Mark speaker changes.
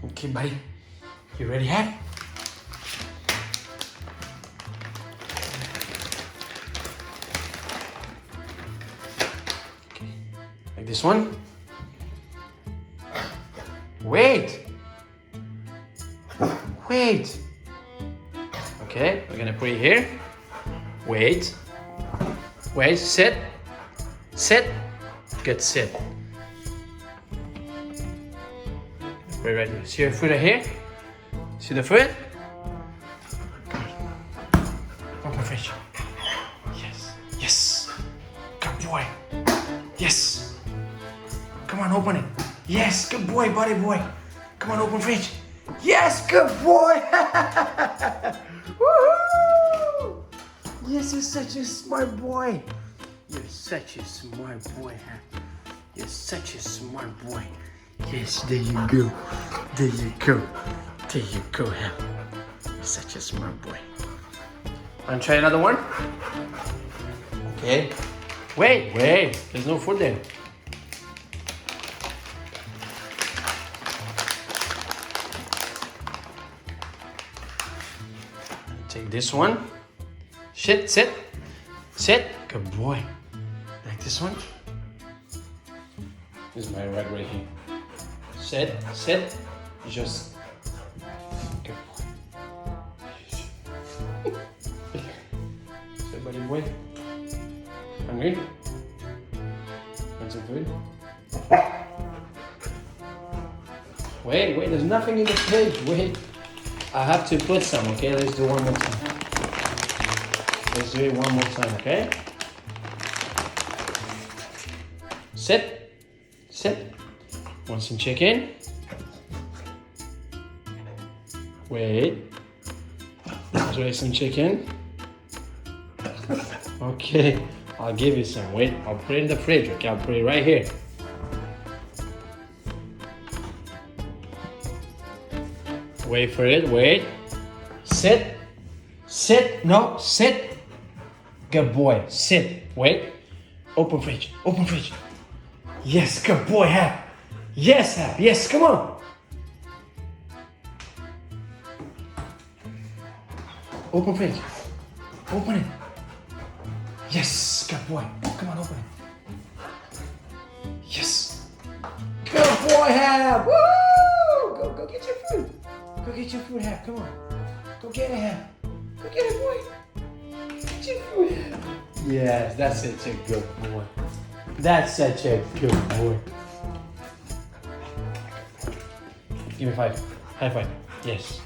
Speaker 1: Okay, buddy. You ready, Hap? Okay. Like this one. Wait. Wait. Okay, we're gonna put it here. Wait. Wait, sit. Sit. Good, sit. Put it right here. See your foot right here? See the foot? Open fridge. Yes. Yes. Good boy. Yes. Come on, open it. Yes, good boy, buddy boy. Come on, open fridge. Yes, good boy. Woohoo! Yes, you're such a smart boy. You're such a smart boy, huh? You're such a smart boy. Yes, there you go. There you go. There you go, huh? You're such a smart boy. Wanna try another one? Okay. Wait. There's no food there. Take this one. Sit. Good boy. Like this one. This is my rug right here. Sit. Just. Good boy. Sit, buddy boy. Hungry? Want some food? Wait, there's nothing in the fridge. Wait. I have to put some, okay? Let's do one more time. Let's do it one more time, okay? Sit. Want some chicken? Wait. Enjoy some chicken. Okay, I'll give you some. Wait, I'll put it in the fridge, okay? I'll put it right here. Wait for it, wait. Sit. No, sit. Good boy, sit. Wait. Open fridge. Yes, good boy, Hap. Yes, Hap. Yes, come on. Open fridge. Open it. Yes, good boy. Come on, open it. Yes. Good boy, Hap. Woo! Go get your food. Go get your food, Hap. Come on. Go get it, Hap. Go get it, boy. Get your food, Hap. Yes, that's such a good boy. That's such a good boy. Give me 5. High five. Yes.